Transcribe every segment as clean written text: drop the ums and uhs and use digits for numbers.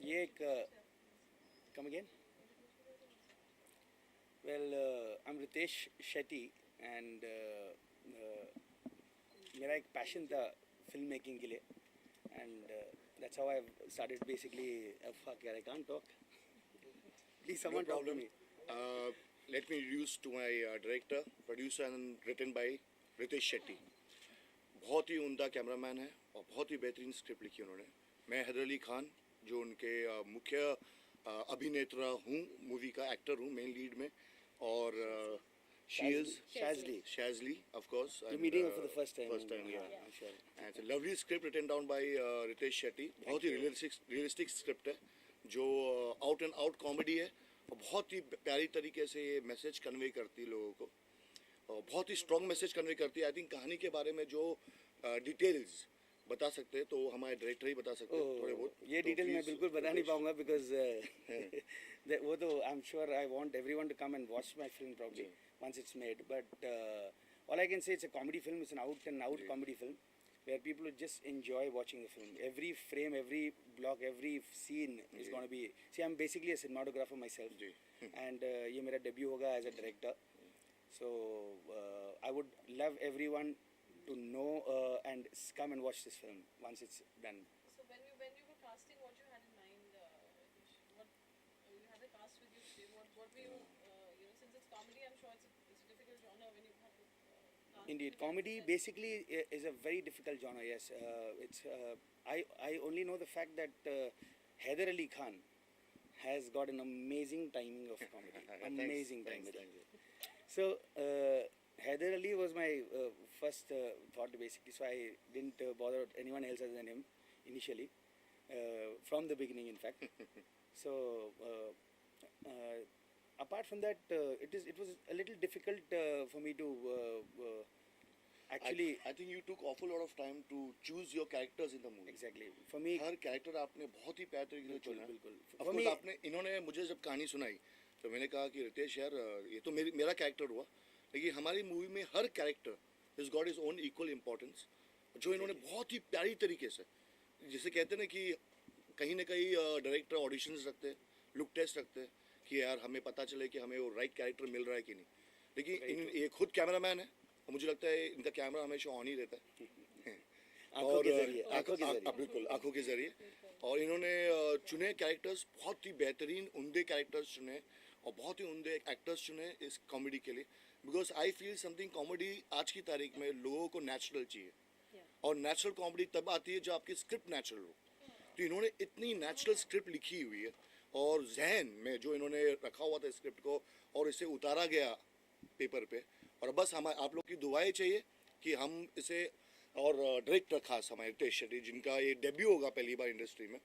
ये एक come again? Well, I'm Ritesh Shetty and मेरा एक पैशन था फिल्म मेकिंग के लिए and that's how I started basically. Fuck यार, I can't talk. Please someone talk to me. Let me introduce to my director, producer and written by Ritesh Shetty. बहुत ही उम्दा cameraman है और बहुत ही बेहतरीन स्क्रिप्ट लिखी उन्होंने. मैं हैदर अली खान जो उनके मुख्य अभिनेता हूँ, मूवी का एक्टर हूँ मेन लीड में, और she is Shazli, of course. You're meeting her for the first time. Yeah. Sure. And it's a lovely script written down by Ritesh Shetty. बहुत ही realistic script है जो out and out comedy है और बहुत ही प्यारी तरीके से ये मैसेज कन्वे करती है लोगों को और बहुत ही स्ट्रॉन्ग मैसेज कन्वे करती है. आई थिंक कहानी के बारे में जो डिटेल्स बता सकते हैं तो हमारे डायरेक्टर ही बता सकते हैं थोड़े बहुत. ये डिटेल मैं बिल्कुल बता नहीं पाऊंगा बिकॉज वो तो I am sure I want everyone to come and watch my film probably once it's made, but all I can say, it's a comedy film. It's an out and out comedy film where people will just enjoy watching the film. Every frame, every block, every scene is going to be. See, I'm basically a cinematographer myself, and ये मेरा debut होगा as a director. So I would love everyone to know and come and watch this film once it's done. So when you were casting, what you had in mind? What you had a cast with you today? What were you? Since it's comedy, I'm sure it's a difficult genre when you have to. Indeed, comedy basically is a very difficult genre. Yes, it's. I only know the fact that Haider Ali Khan has got an amazing timing of comedy. Amazing timing. So Haider Ali was my first thought basically. So I didn't bother anyone else other than him initially, from the beginning, in fact. So. Apart from that, it was a little difficult for me to actually. I think you took awful lot of time to choose your characters in the movie. Exactly. For me, her character आपने बहुत ही प्यारे तरीके से चुना. बिल्कुल. For me, आपने इन्होंने मुझे जब कहानी सुनाई तो मैंने कहा कि रितेश यार ये तो मेरा कैरेक्टर हुआ, लेकिन हमारी मूवी में हर character is got is own equal importance, जो इन्होंने बहुत ही प्यारी तरीके से, जिसे कहते हैं ना कि कहीं ना कहीं डायरेक्टर ऑडिशंस रखते हैं, लुक टेस्ट रखते हैं कि यार हमें पता चले कि हमें वो राइट कैरेक्टर मिल रहा है कि नहीं. लेकिन ये खुद कैमरामैन है और मुझे लगता है इनका कैमरा हमेशा ऑन ही रहता है आंखों के जरिए. बिल्कुल आंखों के जरिए. और इन्होंने चुने कैरेक्टर्स, बहुत ही बेहतरीन उम्दे कैरेक्टर्स चुने और बहुत ही उम्दे एक्टर्स चुने इस कॉमेडी के लिए. Because I feel something comedy आज की तारीख में लोगों को नेचुरल चाहिए, और नेचुरल कॉमेडी तब आती है जब आपकी स्क्रिप्ट नेचुरल हो. तो इन्होंने इतनी नेचुरल स्क्रिप्ट लिखी हुई है और जहन में जो इन्होंने रखा हुआ था स्क्रिप्ट को और इसे उतारा गया पेपर पे, और बस हम आप लोग की दुआएं चाहिए कि हम इसे, और डायरेक्टर खास हमारे रितेश शेट्टी जिनका ये डेब्यू होगा पहली बार इंडस्ट्री में,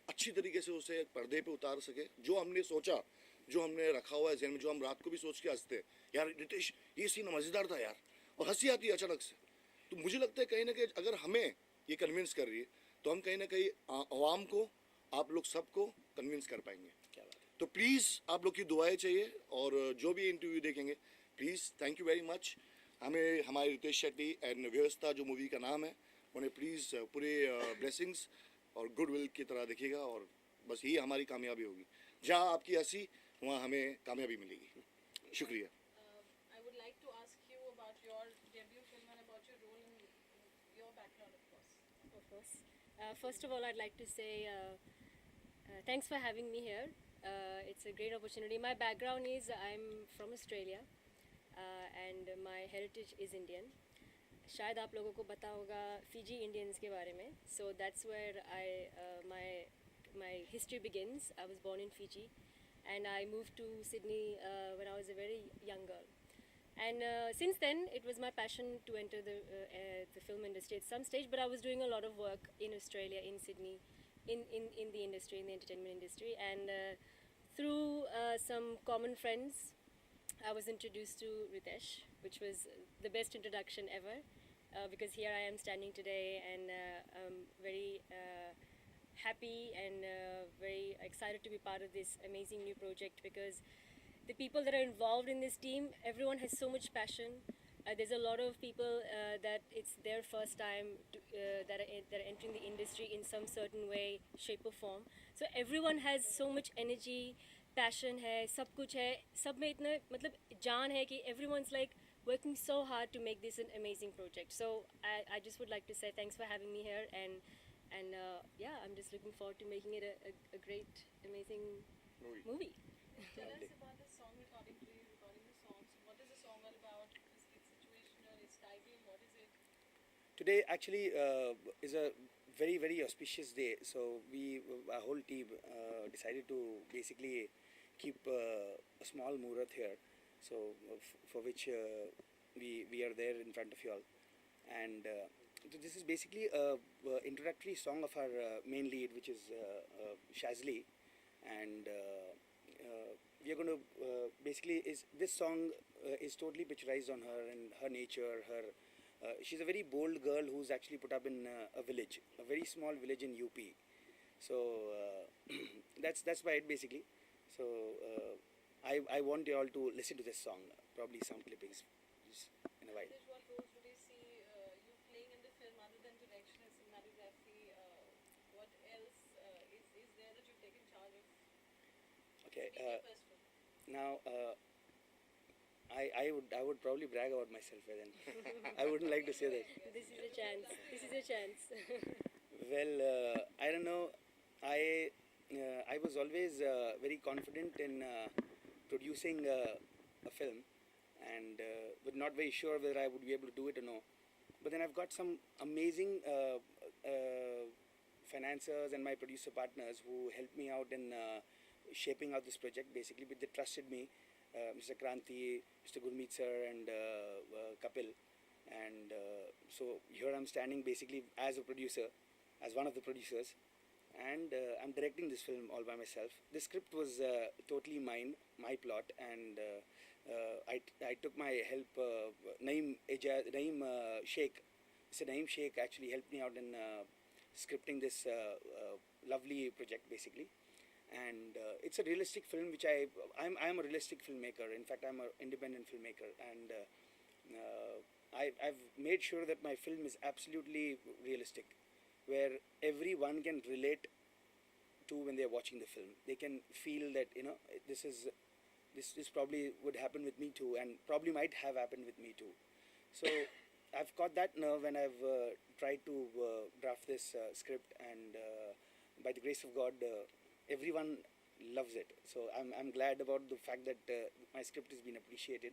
अच्छी तरीके से उसे पर्दे पे उतार सके. जो हमने सोचा, जो हमने रखा हुआ है जहन में, जो हम रात को भी सोच के हंसते यार रितेश ये सीन मज़ेदार था यार, और हंसी आती है अचानक से. तो मुझे लगता है कहीं ना कहीं अगर हमें ये कन्विंस कर रही है तो हम कहीं ना कहीं आवाम को, आप लोग सबको कन्विंस कर पाएंगे. क्या बात है. तो प्लीज़ आप लोग की दुआएं चाहिए, और जो भी इंटरव्यू देखेंगे please thank you very much. हमें हमारे रितेश शेट्टी एंड व्यवस्था जो मूवी का नाम है, उन्हें प्लीज़ पूरे ब्लेसिंग्स और गुडविल की तरह देखिएगा, और बस यही हमारी कामयाबी होगी. जहाँ आपकी हंसी वहाँ हमें कामयाबी मिलेगी. शुक्रिया. I would like to ask you about your debut film and about your role in your background, of course. Of course. First of all, I'd like to say thanks for having me here. It's a great opportunity. My background is I'm from Australia and my heritage is Indian. शायद आप लोगों को पता होगा Fiji Indians के बारे में. So that's where my history begins. I was born in Fiji and I moved to Sydney when I was a very young girl. And since then, it was my passion to enter the film industry at some stage. But I was doing a lot of work in Australia, in Sydney, in the industry, in the entertainment industry. And through some common friends, I was introduced to Ritesh, which was the best introduction ever. Because here I am standing today, and I'm very happy and very excited to be part of this amazing new project, because the people that are involved in this team, everyone has so much passion, there's a lot of people that it's their first time that are entering the industry in some certain way, shape or form. So everyone has so much energy, passion है, सब कुछ है, सब में इतना मतलब जान है कि everyone's like working so hard to make this an amazing project. So I just would like to say thanks for having me here, and yeah, I'm just looking forward to making it a great, amazing movie. Tell us about the song recording, please. Recording the songs. What is the song all about? Is it situational? Its title? What is it? Today actually is a very auspicious day. So our whole team decided to basically keep a small murat here. So for which we are there in front of you all, and so this is basically a introductory song of our main lead, which is Shazli, and we are going to basically is this song is totally picturized on her and her nature. She's a very bold girl who's actually put up in a village, a very small village in UP. So that's why it basically. So I want you all to listen to this song, probably some clippings just in a while. What roles do they see you playing in the film other than direction and cinematography? What else is there that you've taken charge of? Okay. Being your first film. Now, I would probably brag about myself, but then I wouldn't like to say that. This is a chance. This is a chance. Well, I don't know. I was always very confident in producing a film, and but not very sure whether I would be able to do it or no. But then I've got some amazing financiers and my producer partners who helped me out in shaping out this project. Basically, but they trusted me, Mr. Kranti, Mr. Gurmeet sir, and Kapil. And so here I'm standing basically as a producer, as one of the producers, and I'm directing this film all by myself. The script was totally mine, my plot, and I took my help. Naeem Sheikh, Mr. Naeem Sheikh actually helped me out in scripting this lovely project basically. And it's a realistic film, which I'm a realistic filmmaker. In fact, I'm an independent filmmaker, and I've made sure that my film is absolutely realistic, where everyone can relate to when they're watching the film. They can feel that this probably would happen with me too, and probably might have happened with me too. So I've got that nerve, and I've tried to draft this script, and by the grace of God, everyone loves it. So I'm glad about the fact that my script has been appreciated.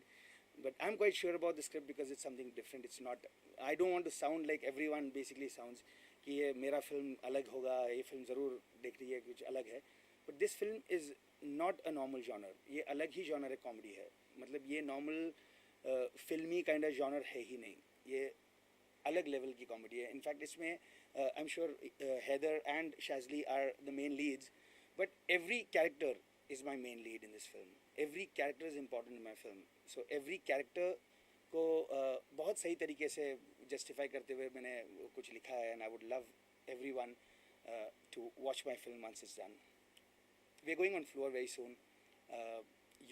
But I'm quite sure about the script because it's something different. It's not. I don't want to sound like everyone basically sounds. कि ये मेरा film अलग होगा, ये film ज़रूर देख रही है, कुछ अलग है. But this film is not a normal genre. ये अलग ही genre है, comedy है. मतलब ये normal filmy kind of genre है ही नहीं. ये अलग level की comedy है. In fact, इसमें I'm sure Heather and Shazli are the main leads, but every character is my main lead in this film. Every character is important in my film. So every character को बहुत सही तरीके से justify करते हुए मैंने कुछ लिखा है, and I would love everyone to watch my film once it's done. We're going on floor very soon.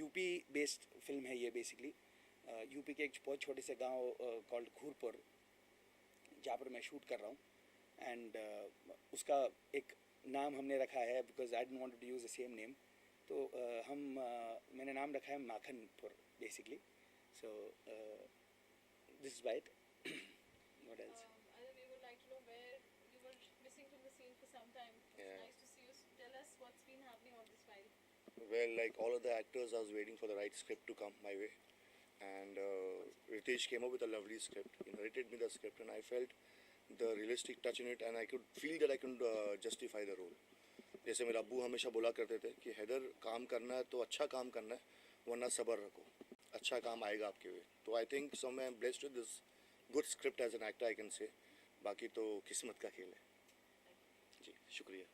UP based film है ये basically. UP के एक बहुत छोटे से गांव called खूरपुर, जहाँ पर मैं शूट कर रहा हूँ, and उसका एक नाम हमने रखा है because I didn't want to use the same name. तो मैंने नाम रखा है Makhanpur basically. So this is why it. What else? We would like to know where you were missing from the scene for some time. It's Yeah. nice to see you. Tell us what's been happening on this file. Well, like all of the actors, I was waiting for the right script to come my way, and Ritesh came up with a lovely script. He narrated me the script, and I felt the realistic touch in it, and I could feel that I could justify the role. जैसे मेरा अब्बू हमेशा बोला करते थे कि हैदर काम करना है तो अच्छा काम करना है, वरना सब्र रखो, अच्छा काम आएगा आपके वे. तो आई थिंक सो मैं blessed with this good script as an actor I can say. बाकी तो किस्मत का खेल है. जी शुक्रिया.